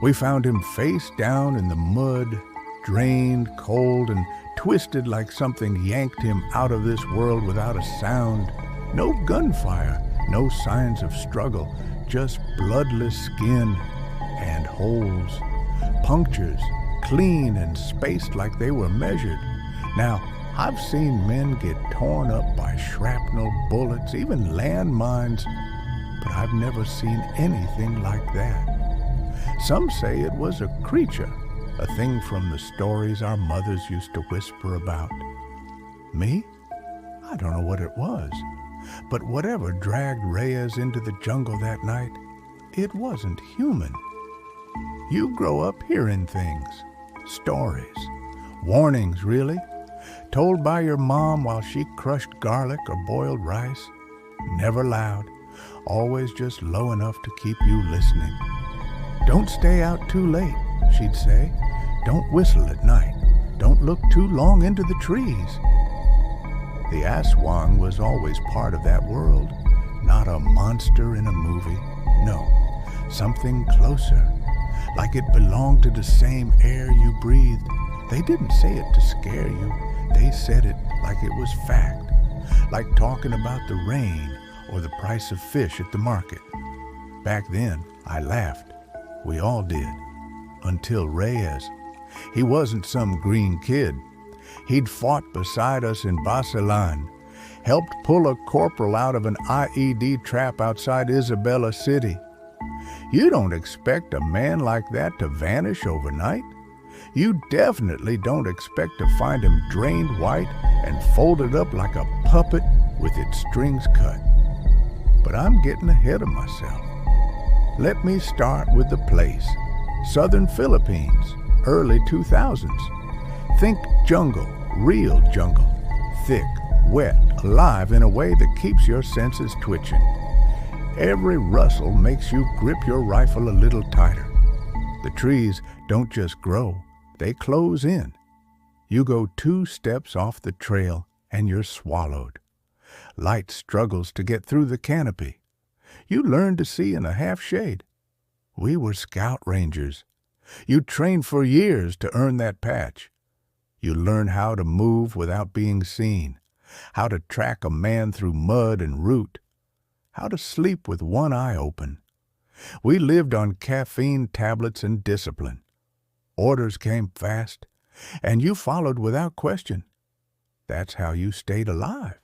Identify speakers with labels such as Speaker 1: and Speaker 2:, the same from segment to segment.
Speaker 1: We found him face down in the mud, drained, cold, and twisted like something yanked him out of this world without a sound. No gunfire, no signs of struggle, just bloodless skin and holes. Punctures, clean and spaced like they were measured. Now, I've seen men get torn up by shrapnel, bullets, even landmines, but I've never seen anything like that. Some say it was a creature, a thing from the stories our mothers used to whisper about. Me? I don't know what it was, but whatever dragged Reyes into the jungle that night, it wasn't human. You grow up hearing things, stories, warnings really, told by your mom while she crushed garlic or boiled rice. Never loud, always just low enough to keep you listening. Don't stay out too late, she'd say. Don't whistle at night. Don't look too long into the trees. The Aswang was always part of that world, not a monster in a movie. No, something closer, like it belonged to the same air you breathed. They didn't say it to scare you. They said it like it was fact, like talking about the rain or the price of fish at the market. Back then, I laughed. We all did. Until Reyes. He wasn't some green kid. He'd fought beside us in Basilan, helped pull a corporal out of an IED trap outside Isabella City. You don't expect a man like that to vanish overnight. You definitely don't expect to find him drained white and folded up like a puppet with its strings cut. But I'm getting ahead of myself. Let me start with the place. Southern Philippines, early 2000s. Think jungle, real jungle. Thick, wet, alive in a way that keeps your senses twitching. Every rustle makes you grip your rifle a little tighter. The trees don't just grow, they close in. You go 2 steps off the trail and you're swallowed. Light struggles to get through the canopy. You learn to see in a half shade. We were scout rangers. You trained for years to earn that patch. You learn how to move without being seen, how to track a man through mud and root, how to sleep with one eye open. We lived on caffeine tablets and discipline. Orders came fast, and you followed without question. That's how you stayed alive.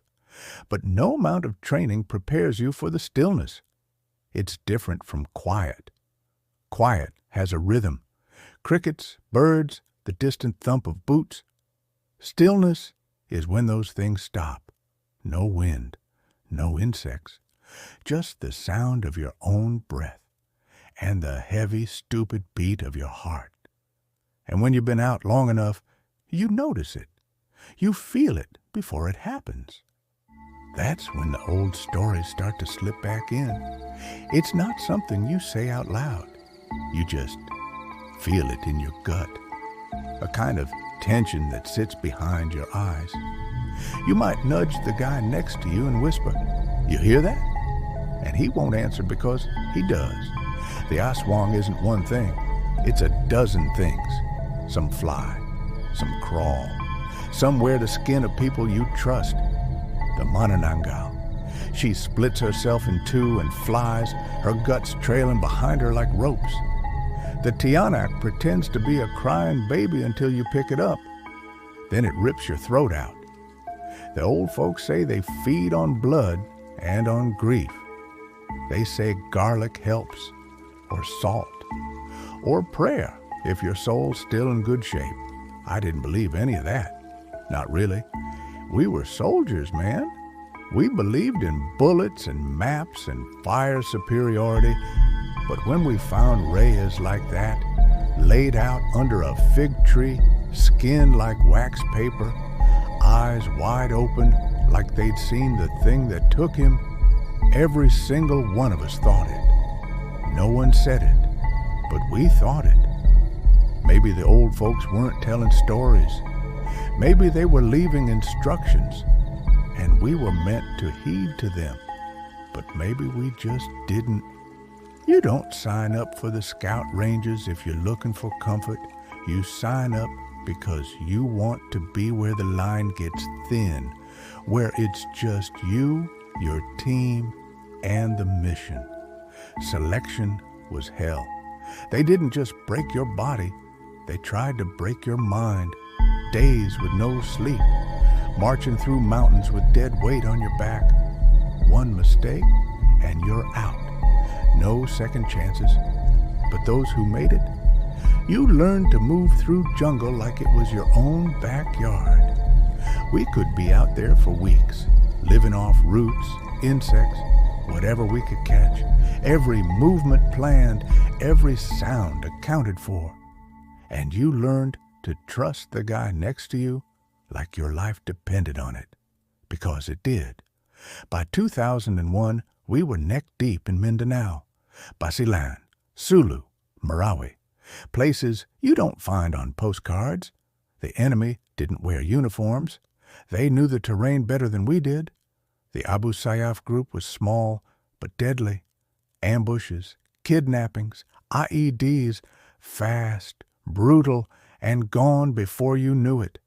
Speaker 1: But no amount of training prepares you for the stillness. It's different from quiet. Quiet has a rhythm. Crickets, birds, the distant thump of boots. Stillness is when those things stop. No wind, no insects, just the sound of your own breath and the heavy, stupid beat of your heart. And when you've been out long enough, you notice it. You feel it before it happens. That's when the old stories start to slip back in. It's not something you say out loud. You just feel it in your gut. A kind of tension that sits behind your eyes. You might nudge the guy next to you and whisper, "You hear that?" And he won't answer because he does. The Aswang isn't one thing. It's a dozen things. Some fly, some crawl, some wear the skin of people you trust. The Manananggal. She splits herself in 2 and flies, her guts trailing behind her like ropes. The Tiyanak pretends to be a crying baby until you pick it up. Then it rips your throat out. The old folks say they feed on blood and on grief. They say garlic helps, or salt, or prayer if your soul's still in good shape. I didn't believe any of that. Not really. We were soldiers, man. We believed in bullets and maps and fire superiority. But when we found Reyes like that, laid out under a fig tree, skin like wax paper, eyes wide open like they'd seen the thing that took him, every single one of us thought it. No one said it, but we thought it. Maybe the old folks weren't telling stories. Maybe they were leaving instructions, and we were meant to heed to them. But maybe we just didn't. You don't sign up for the scout ranges if you're looking for comfort. You sign up because you want to be where the line gets thin, where it's just you, your team, and the mission. Selection was hell. They didn't just break your body, they tried to break your mind. Days with no sleep, marching through mountains with dead weight on your back. One mistake and you're out. No second chances. But those who made it, you learned to move through jungle like it was your own backyard. We could be out there for weeks, living off roots, insects, whatever we could catch. Every movement planned, every sound accounted for. And you learned to trust the guy next to you like your life depended on it, because it did. By 2001, we were neck-deep in Mindanao, Basilan, Sulu, Marawi, places you don't find on postcards. The enemy didn't wear uniforms. They knew the terrain better than we did. The Abu Sayyaf group was small but deadly. Ambushes, kidnappings, IEDs, fast, brutal, and gone before you knew it.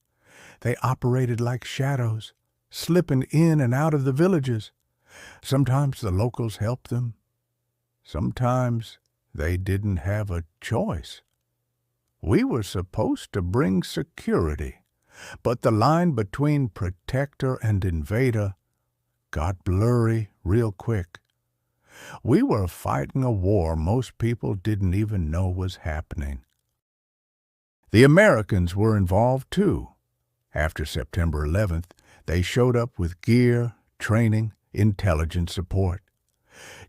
Speaker 1: They operated like shadows, slipping in and out of the villages. Sometimes the locals helped them. Sometimes they didn't have a choice. We were supposed to bring security, but the line between protector and invader got blurry real quick. We were fighting a war most people didn't even know was happening. The Americans were involved too. After September 11th, they showed up with gear, training, intelligence support.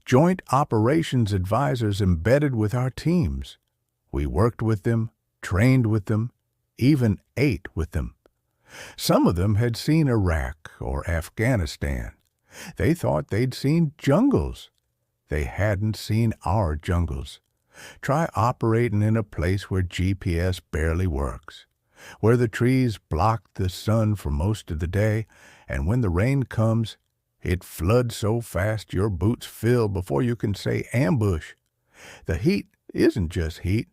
Speaker 1: Joint operations advisors embedded with our teams. We worked with them, trained with them, even ate with them. Some of them had seen Iraq or Afghanistan. They thought they'd seen jungles. They hadn't seen our jungles. Try operating in a place where GPS barely works, where the trees block the sun for most of the day, and when the rain comes, it floods so fast your boots fill before you can say ambush. The heat isn't just heat.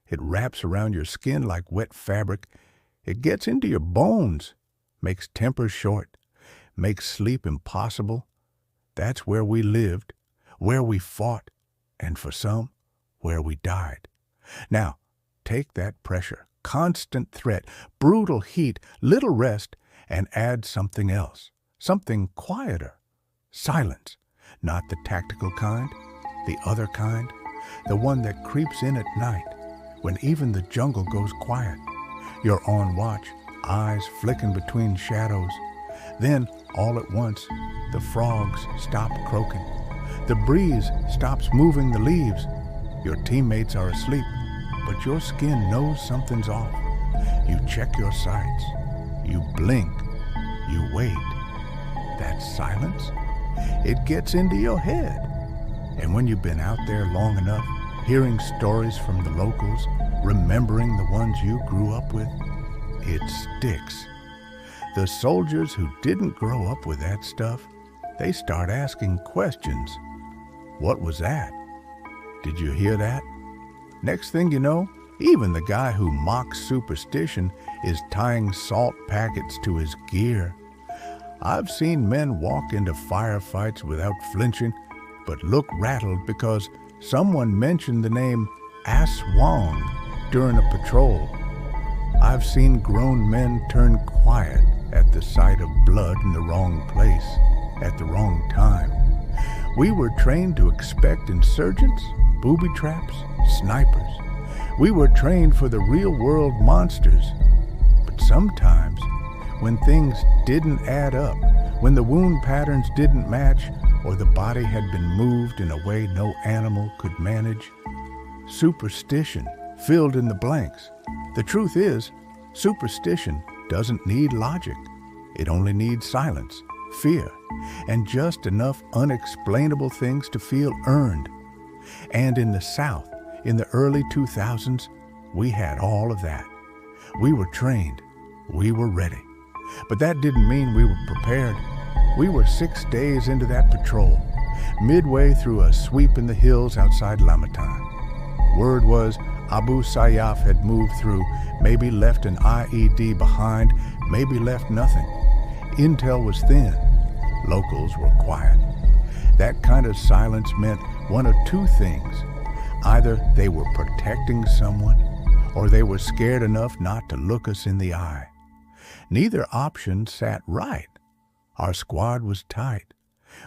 Speaker 1: It wraps around your skin like wet fabric. It gets into your bones, makes tempers short, makes sleep impossible. That's where we lived, where we fought, and for some, where we died. Now, take that pressure, constant threat, brutal heat, little rest, and add something else, something quieter. Silence, not the tactical kind, the other kind, the one that creeps in at night, when even the jungle goes quiet. You're on watch, eyes flicking between shadows. Then, all at once, the frogs stop croaking. The breeze stops moving the leaves. Your teammates are asleep, but your skin knows something's off. You check your sights. You blink. You wait. That silence? It gets into your head. And when you've been out there long enough, hearing stories from the locals, remembering the ones you grew up with, it sticks. The soldiers who didn't grow up with that stuff, they start asking questions. What was that? Did you hear that? Next thing you know, even the guy who mocks superstition is tying salt packets to his gear. I've seen men walk into firefights without flinching, but look rattled because someone mentioned the name Aswang during a patrol. I've seen grown men turn quiet at the sight of blood in the wrong place, at the wrong time. We were trained to expect insurgents, booby traps, snipers. We were trained for the real-world monsters. But sometimes, when things didn't add up, when the wound patterns didn't match, or the body had been moved in a way no animal could manage, superstition filled in the blanks. The truth is, superstition doesn't need logic. It only needs silence, fear, and just enough unexplainable things to feel earned. And in the South, in the early 2000s, we had all of that. We were trained. We were ready. But that didn't mean we were prepared. We were 6 days into that patrol. midway through a sweep in the hills outside Lamatan. Word was Abu Sayyaf had moved through, maybe left an IED behind, maybe left nothing. Intel was thin. Locals were quiet. That kind of silence meant one of two things. Either they were protecting someone, or they were scared enough not to look us in the eye. Neither option sat right. Our squad was tight.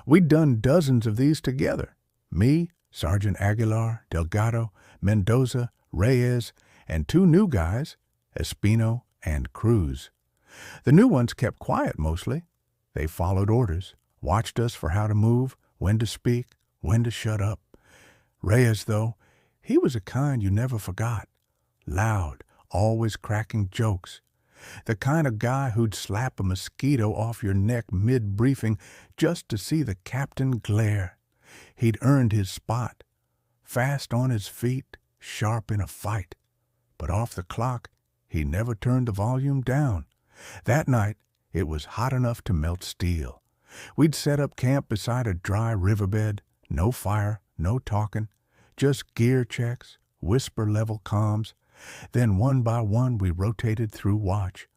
Speaker 1: We'd done dozens of these together. Me, Sergeant Aguilar, Delgado, Mendoza, Reyes, and two new guys, Espino and Cruz. The new ones kept quiet mostly. They followed orders, watched us for how to move, when to speak, when to shut up. Reyes, though, he was a kind you never forgot. Loud, always cracking jokes. The kind of guy who'd slap a mosquito off your neck mid-briefing just to see the captain glare. He'd earned his spot. Fast on his feet, sharp in a fight. But off the clock, he never turned the volume down. That night, it was hot enough to melt steel. We'd set up camp beside a dry riverbed. No fire, no talking. Just gear checks, whisper-level comms. Then one by one we rotated through watch.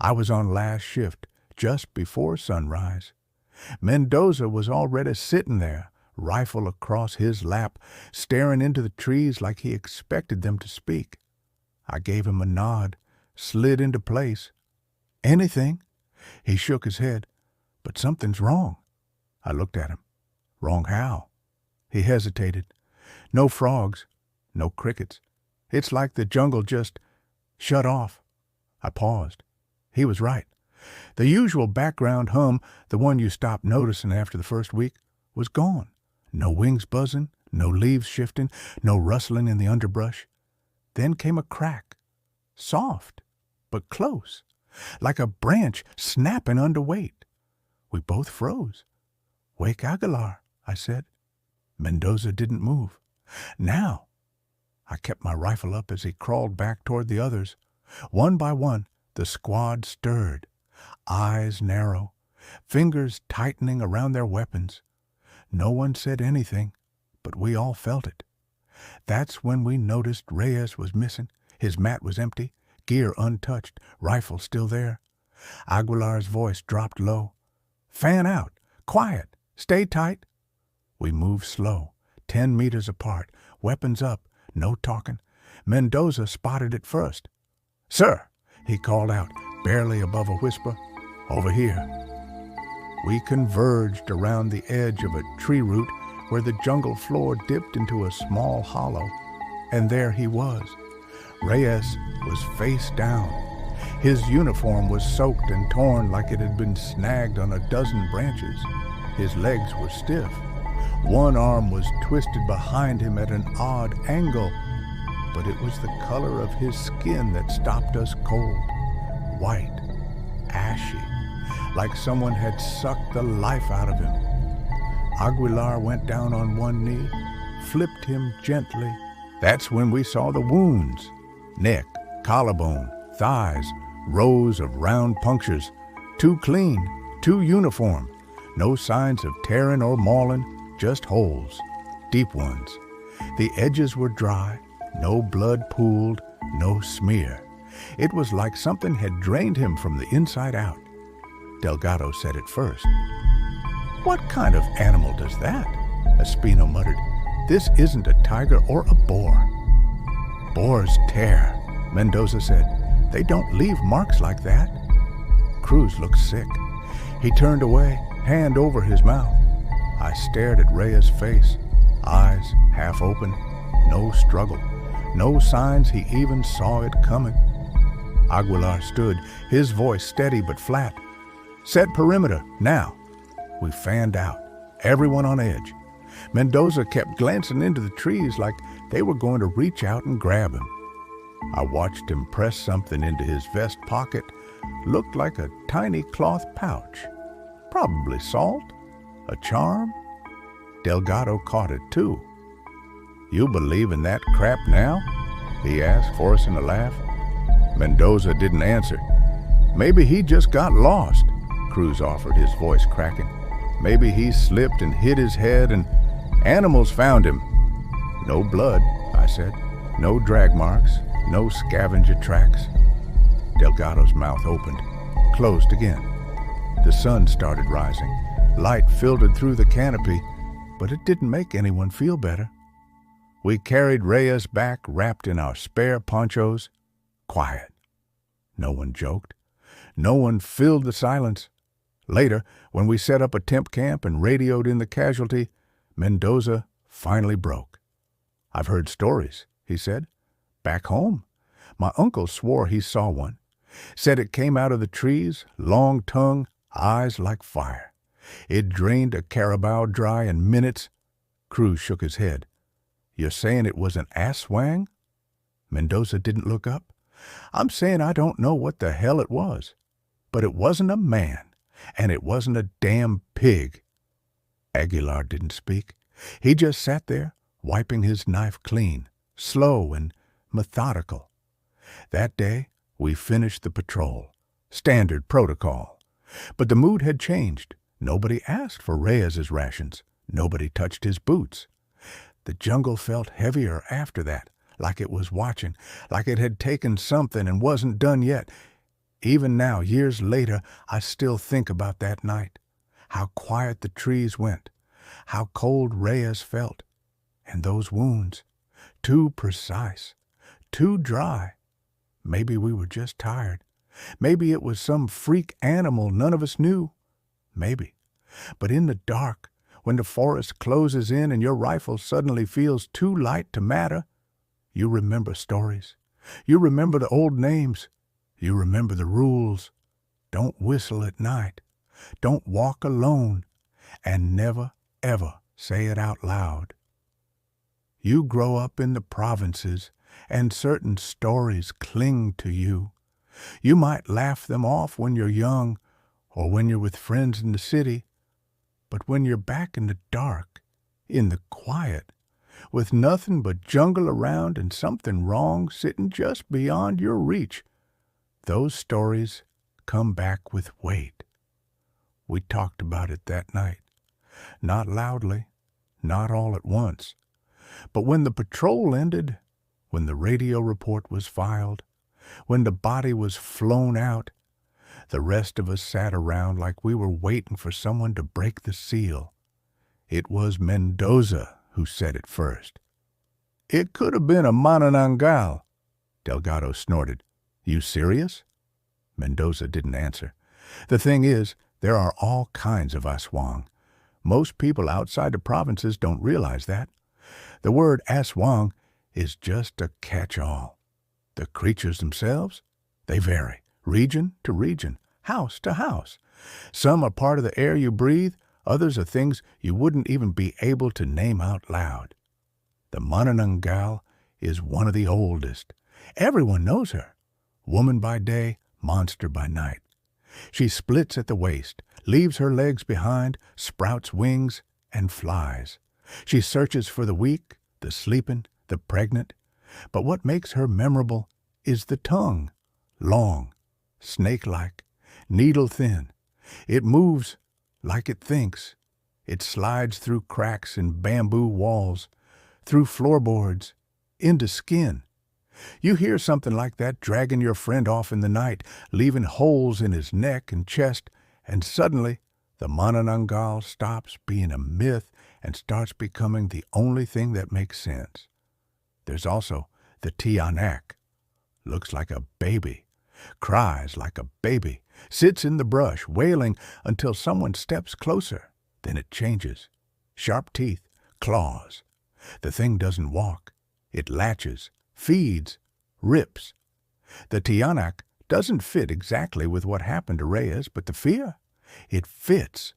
Speaker 1: I was on last shift, just before sunrise. Mendoza was already sitting there, rifle across his lap, staring into the trees like he expected them to speak. I gave him a nod, slid into place. "Anything?" He shook his head. "But something's wrong." I looked at him. "Wrong how?" He hesitated. "No frogs, no crickets. It's like the jungle just shut off." I paused. He was right. The usual background hum, the one you stopped noticing after the first week, was gone. No wings buzzing, no leaves shifting, no rustling in the underbrush. Then came a crack. Soft, but close. Like a branch snapping under weight. We both froze. "Wake Aguilar," I said. Mendoza didn't move. "Now." I kept my rifle up as he crawled back toward the others. One by one, the squad stirred. Eyes narrow, fingers tightening around their weapons. No one said anything, but we all felt it. That's when we noticed Reyes was missing. His mat was empty, gear untouched, rifle still there. Aguilar's voice dropped low. "Fan out. Quiet. Stay tight." We moved slow, 10 meters apart, weapons up, no talking. Mendoza spotted it first. "Sir," he called out, barely above a whisper. "Over here." We converged around the edge of a tree root where the jungle floor dipped into a small hollow, and there he was. Reyes was face down. His uniform was soaked and torn like it had been snagged on a dozen branches. His legs were stiff. One arm was twisted behind him at an odd angle, but it was the color of his skin that stopped us cold. White, ashy, like someone had sucked the life out of him. Aguilar went down on one knee, flipped him gently. That's when we saw the wounds. Neck, collarbone, thighs, rows of round punctures. Too clean, too uniform. No signs of tearing or mauling, just holes, deep ones. The edges were dry, no blood pooled, no smear. It was like something had drained him from the inside out. Delgado said it first. "What kind of animal does that?" Espino muttered. "This isn't a tiger or a boar." "Boars tear," Mendoza said. "They don't leave marks like that." Cruz looked sick. He turned away, hand over his mouth. I stared at Reyes' face, eyes half open, no struggle, no signs he even saw it coming. Aguilar stood, his voice steady but flat. "Set perimeter, now." We fanned out, everyone on edge. Mendoza kept glancing into the trees like they were going to reach out and grab him. I watched him press something into his vest pocket, looked like a tiny cloth pouch. Probably salt, a charm. Delgado caught it too. "You believe in that crap now?" he asked, forcing a laugh. Mendoza didn't answer. "Maybe he just got lost," Cruz offered, his voice cracking. Maybe he slipped and hit his head and animals found him. No blood, I said. No drag marks, no scavenger tracks. Delgado's mouth opened, closed again. The sun started rising. Light filtered through the canopy, but it didn't make anyone feel better. We carried Reyes back wrapped in our spare ponchos. Quiet. No one joked. No one filled the silence. Later, when we set up a temp camp and radioed in the casualty, Mendoza finally broke. "I've heard stories," he said. "Back home. My uncle swore he saw one. Said it came out of the trees, long tongue, eyes like fire. It drained a carabao dry in minutes." Cruz shook his head. "You're saying it was an Aswang?" Mendoza didn't look up. "I'm saying I don't know what the hell it was. But it wasn't a man, and it wasn't a damn pig." Aguilar didn't speak. He just sat there, wiping his knife clean, slow and methodical. That day, we finished the patrol. Standard protocol. But the mood had changed. Nobody asked for Reyes's rations. Nobody touched his boots. The jungle felt heavier after that, like it was watching, like it had taken something and wasn't done yet. Even now, years later, I still think about that night. How quiet the trees went. How cold Reyes felt. And those wounds. Too precise. Too dry. Maybe we were just tired. Maybe it was some freak animal none of us knew. Maybe. But in the dark, when the forest closes in and your rifle suddenly feels too light to matter, you remember stories. You remember the old names. You remember the rules. Don't whistle at night. Don't walk alone. And never, ever say it out loud. You grow up in the provinces, and certain stories cling to you. You might laugh them off when you're young, or when you're with friends in the city. But when you're back in the dark, in the quiet, with nothing but jungle around and something wrong sitting just beyond your reach, those stories come back with weight. We talked about it that night. Not loudly, not all at once. But when the patrol ended, when the radio report was filed, when the body was flown out, the rest of us sat around like we were waiting for someone to break the seal. It was Mendoza who said it first. "It could have been a manananggal," Delgado snorted. "You serious?" Mendoza didn't answer. "The thing is, there are all kinds of Aswang. Most people outside the provinces don't realize that. The word Aswang is just a catch-all. The creatures themselves, they vary, region to region, house to house. Some are part of the air you breathe, others are things you wouldn't even be able to name out loud. The manananggal is one of the oldest. Everyone knows her. Woman by day, monster by night. She splits at the waist, leaves her legs behind, sprouts wings, and flies. She searches for the weak, the sleeping, the pregnant. But what makes her memorable is the tongue. Long, snake-like, needle-thin. It moves like it thinks. It slides through cracks in bamboo walls, through floorboards, into skin. You hear something like that dragging your friend off in the night, leaving holes in his neck and chest, and suddenly the manananggal stops being a myth and starts becoming the only thing that makes sense. There's also the tiyanak. Looks like a baby, cries like a baby, sits in the brush, wailing until someone steps closer. Then it changes. Sharp teeth, claws. The thing doesn't walk. It latches, feeds, rips. The tiyanak doesn't fit exactly with what happened to Reyes, but the fear, it fits.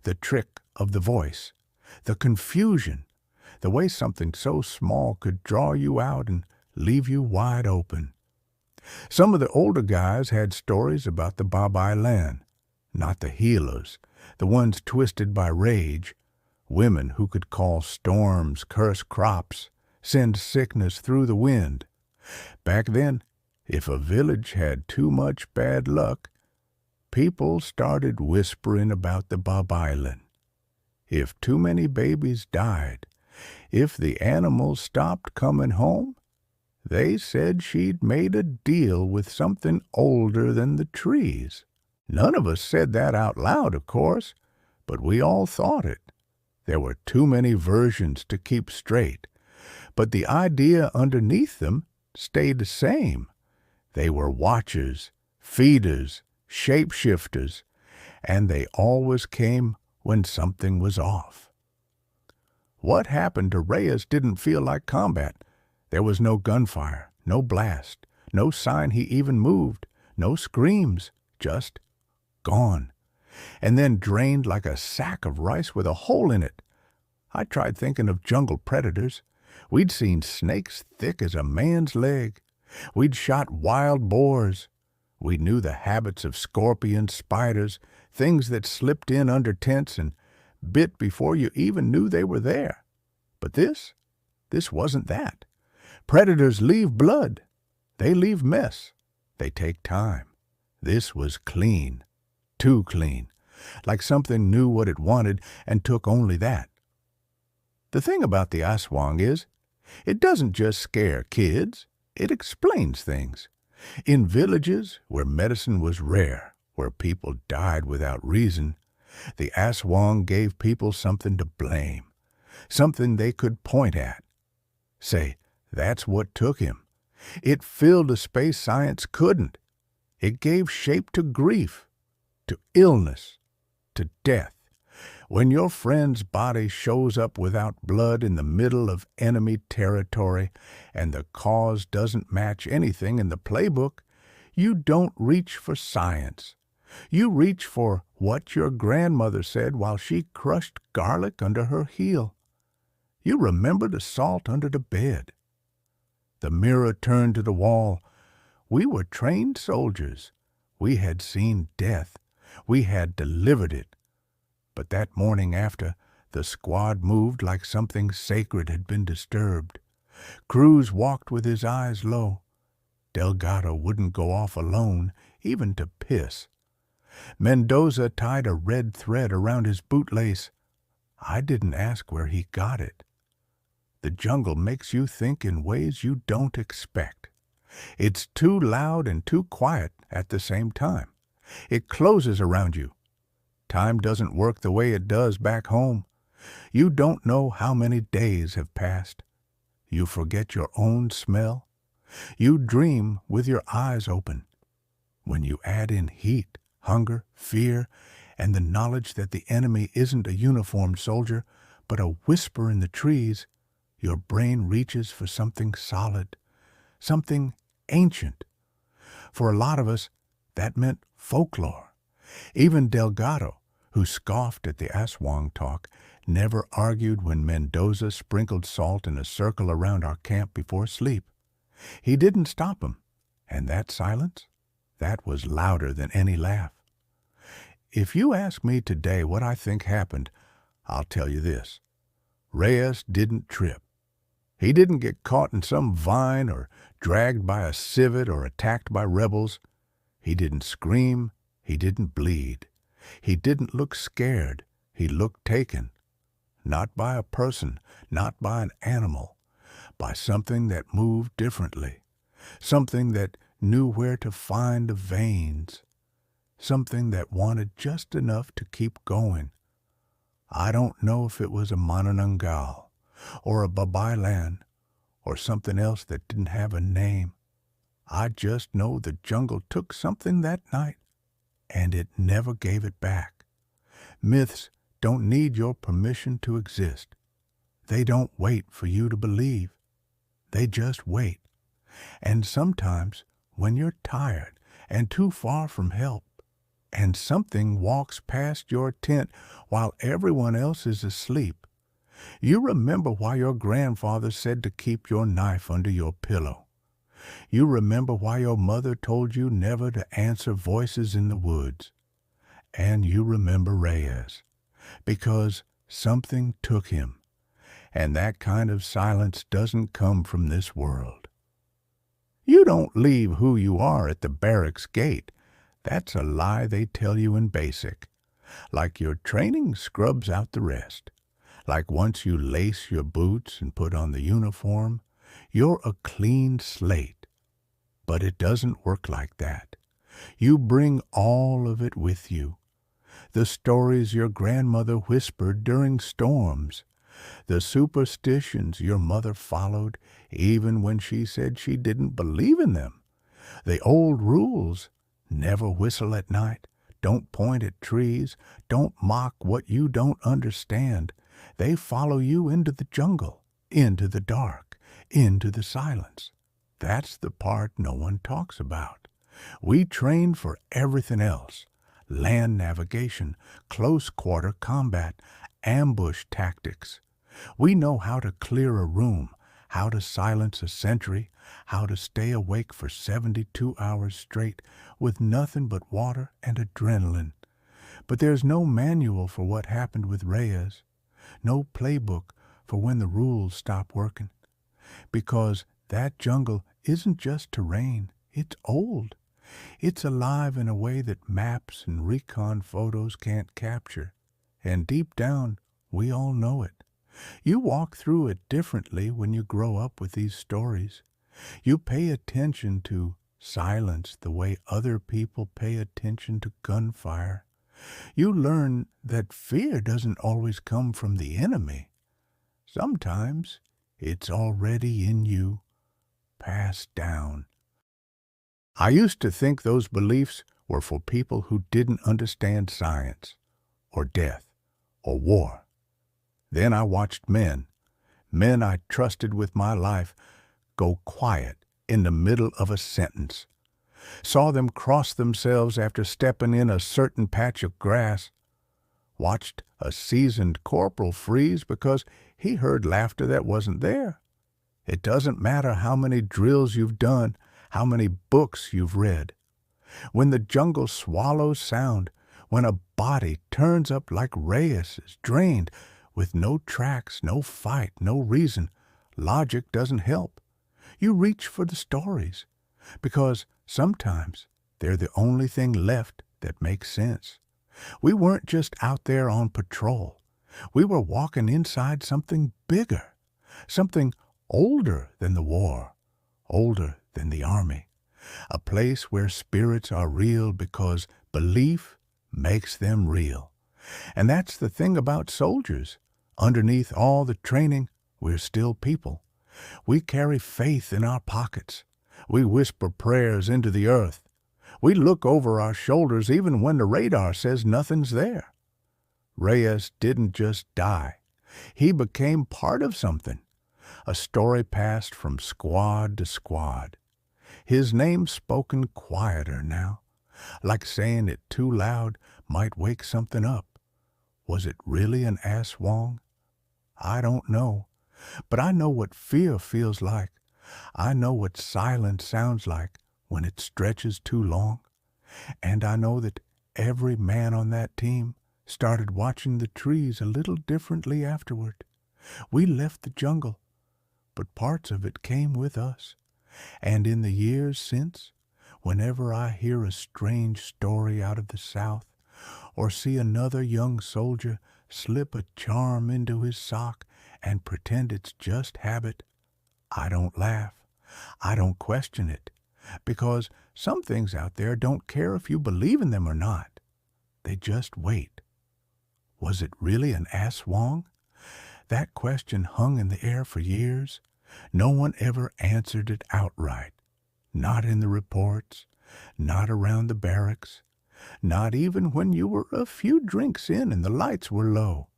Speaker 1: The trick of the voice, the confusion, the way something so small could draw you out and leave you wide open. Some of the older guys had stories about the Babai land, not the healers, the ones twisted by rage, women who could call storms, curse crops, send sickness through the wind. Back then, if a village had too much bad luck, people started whispering about the Babai land. If too many babies died, if the animals stopped coming home, they said she'd made a deal with something older than the trees. None of us said that out loud, of course, but we all thought it. There were too many versions to keep straight, but the idea underneath them stayed the same. They were watchers, feeders, shapeshifters, and they always came when something was off. What happened to Reyes didn't feel like combat. There was no gunfire, no blast, no sign he even moved, no screams, just gone, and then drained like a sack of rice with a hole in it. I tried thinking of jungle predators. We'd seen snakes thick as a man's leg. We'd shot wild boars. We knew the habits of scorpions, spiders, things that slipped in under tents and bit before you even knew they were there. But this wasn't that. Predators leave blood. They leave mess. They take time. This was clean. Too clean. Like something knew what it wanted and took only that. The thing about the Aswang is, it doesn't just scare kids. It explains things. In villages where medicine was rare, where people died without reason, the Aswang gave people something to blame, something they could point at. Say, that's what took him. It filled a space science couldn't. It gave shape to grief, to illness, to death. When your friend's body shows up without blood in the middle of enemy territory and the cause doesn't match anything in the playbook, you don't reach for science. You reach for what your grandmother said while she crushed garlic under her heel. You remember the salt under the bed. The mirror turned to the wall. We were trained soldiers. We had seen death. We had delivered it. But that morning after, the squad moved like something sacred had been disturbed. Cruz walked with his eyes low. Delgado wouldn't go off alone, even to piss. Mendoza tied a red thread around his bootlace. I didn't ask where he got it. The jungle makes you think in ways you don't expect. It's too loud and too quiet at the same time. It closes around you. Time doesn't work the way it does back home. You don't know how many days have passed. You forget your own smell. You dream with your eyes open. When you add in heat, hunger, fear, and the knowledge that the enemy isn't a uniformed soldier, but a whisper in the trees, your brain reaches for something solid, something ancient. For a lot of us, that meant folklore. Even Delgado, who scoffed at the Aswang talk, never argued when Mendoza sprinkled salt in a circle around our camp before sleep. He didn't stop him, and that silence, that was louder than any laugh. If you ask me today what I think happened, I'll tell you this. Reyes didn't trip. He didn't get caught in some vine or dragged by a civet or attacked by rebels. He didn't scream. He didn't bleed. He didn't look scared. He looked taken. Not by a person, not by an animal, by something that moved differently, something that knew where to find the veins, something that wanted just enough to keep going. I don't know if it was a manananggal, or a babaylan, or something else that didn't have a name. I just know the jungle took something that night, and it never gave it back. Myths don't need your permission to exist. They don't wait for you to believe. They just wait. And sometimes, when you're tired and too far from help, and something walks past your tent while everyone else is asleep, you remember why your grandfather said to keep your knife under your pillow. You remember why your mother told you never to answer voices in the woods. And you remember Reyes, because something took him, and that kind of silence doesn't come from this world. You don't leave who you are at the barracks gate. That's a lie they tell you in basic. Like your training scrubs out the rest. Like once you lace your boots and put on the uniform, you're a clean slate. But it doesn't work like that. You bring all of it with you. The stories your grandmother whispered during storms, the superstitions your mother followed even when she said she didn't believe in them, the old rules: never whistle at night, don't point at trees, don't mock what you don't understand. They follow you into the jungle, into the dark, into the silence. That's the part no one talks about. We train for everything else: land navigation, close-quarter combat, ambush tactics. We know how to clear a room, how to silence a sentry, how to stay awake for 72 hours straight with nothing but water and adrenaline. But there's no manual for what happened with Reyes, no playbook for when the rules stop working. Because that jungle isn't just terrain, it's old. It's alive in a way that maps and recon photos can't capture. And deep down, we all know it. You walk through it differently when you grow up with these stories. You pay attention to silence the way other people pay attention to gunfire. You learn that fear doesn't always come from the enemy. Sometimes it's already in you, passed down. I used to think those beliefs were for people who didn't understand science, or death, or war. Then I watched men I trusted with my life, go quiet in the middle of a sentence. Saw them cross themselves after stepping in a certain patch of grass. Watched a seasoned corporal freeze because he heard laughter that wasn't there. It doesn't matter how many drills you've done, how many books you've read. When the jungle swallows sound, when a body turns up like Reyes is drained, with no tracks, no fight, no reason, logic doesn't help. You reach for the stories, because sometimes they're the only thing left that makes sense. We weren't just out there on patrol. We were walking inside something bigger, something older than the war, older than the army, a place where spirits are real because belief makes them real. And that's the thing about soldiers. Underneath all the training, we're still people. We carry faith in our pockets. We whisper prayers into the earth. We look over our shoulders even when the radar says nothing's there. Reyes didn't just die. He became part of something. A story passed from squad to squad. His name spoken quieter now, like saying it too loud might wake something up. Was it really an Aswang? I don't know, but I know what fear feels like. I know what silence sounds like when it stretches too long. And I know that every man on that team started watching the trees a little differently afterward. We left the jungle, but parts of it came with us. And in the years since, whenever I hear a strange story out of the South, or see another young soldier slip a charm into his sock and pretend it's just habit, I don't laugh. I don't question it, because some things out there don't care if you believe in them or not. They just wait. Was it really an Aswang? That question hung in the air for years. No one ever answered it outright. Not in the reports, not around the barracks, not even when you were a few drinks in and the lights were low.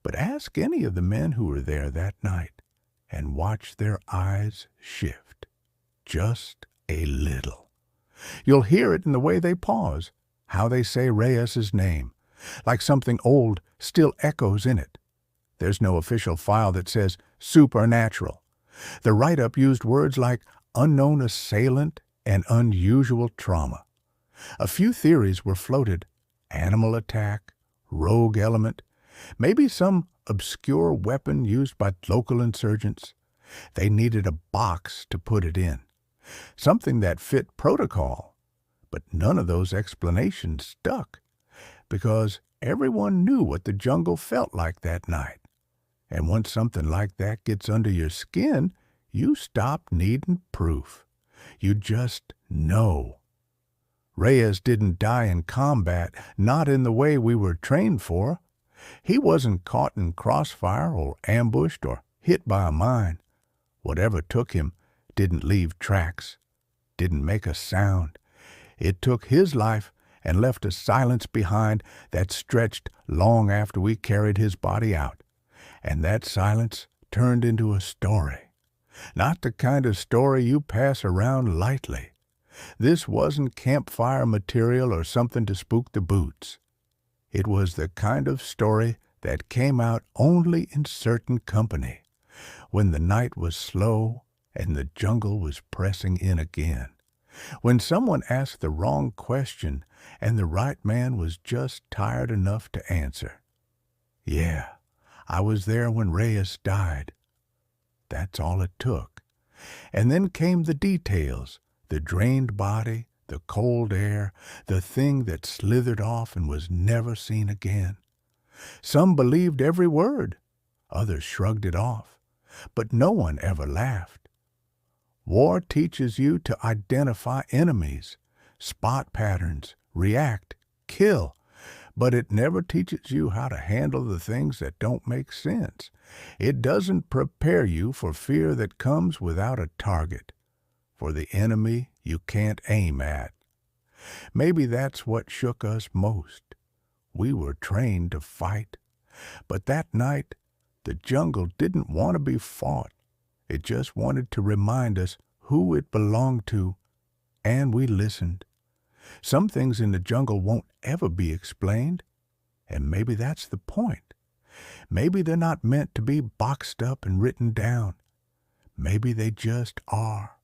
Speaker 1: But ask any of the men who were there that night and watch their eyes shift. Just a little. You'll hear it in the way they pause, how they say Reyes's name, like something old still echoes in it. There's no official file that says supernatural. The write-up used words like unknown assailant and unusual trauma. A few theories were floated: animal attack, rogue element, maybe some obscure weapon used by local insurgents. They needed a box to put it in, something that fit protocol. But none of those explanations stuck, because Everyone knew what the jungle felt like that night. And once something like that gets under your skin, you stop needing proof. You just know. Reyes didn't die in combat, not in the way we were trained for. He wasn't caught in crossfire or ambushed or hit by a mine. Whatever took him didn't leave tracks, didn't make a sound. It took his life and left a silence behind that stretched long after we carried his body out. And that silence turned into a story. Not the kind of story you pass around lightly. This wasn't campfire material or something to spook the boots. It was the kind of story that came out only in certain company, when the night was slow and the jungle was pressing in again. When someone asked the wrong question and the right man was just tired enough to answer. Yeah, I was there when Reyes died. That's all it took. And then came the details, the drained body, the cold air, the thing that slithered off and was never seen again. Some believed every word, others shrugged it off, but no one ever laughed. War teaches you to identify enemies, spot patterns, react, kill, but it never teaches you how to handle the things that don't make sense. It doesn't prepare you for fear that comes without a target, for the enemy you can't aim at. Maybe that's what shook us most. We were trained to fight, but that night the jungle didn't want to be fought. It just wanted to remind us who it belonged to, and we listened. Some things in the jungle won't ever be explained, and maybe that's the point. Maybe they're not meant to be boxed up and written down. Maybe they just are,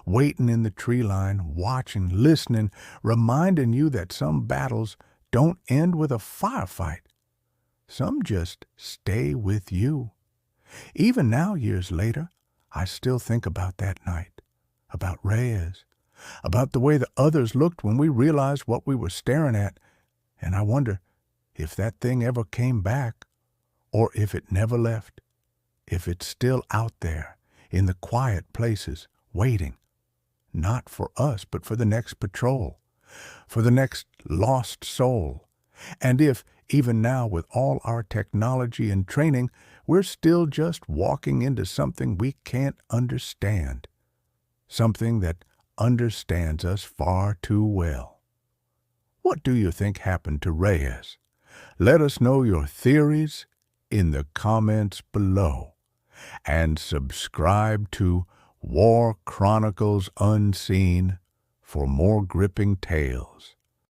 Speaker 1: waiting in the tree line, watching, listening, reminding you that some battles don't end with a firefight. Some just stay with you. Even now, years later, I still think about that night, about Reyes, about the way the others looked when we realized what we were staring at, and I wonder if that thing ever came back, or if it never left, if it's still out there in the quiet places, waiting, not for us, but for the next patrol, for the next lost soul. And if, even now with all our technology and training, we're still just walking into something we can't understand, something that understands us far too well. What do you think happened to Reyes? Let us know your theories in the comments below, and subscribe to War Chronicles Unseen for more gripping tales.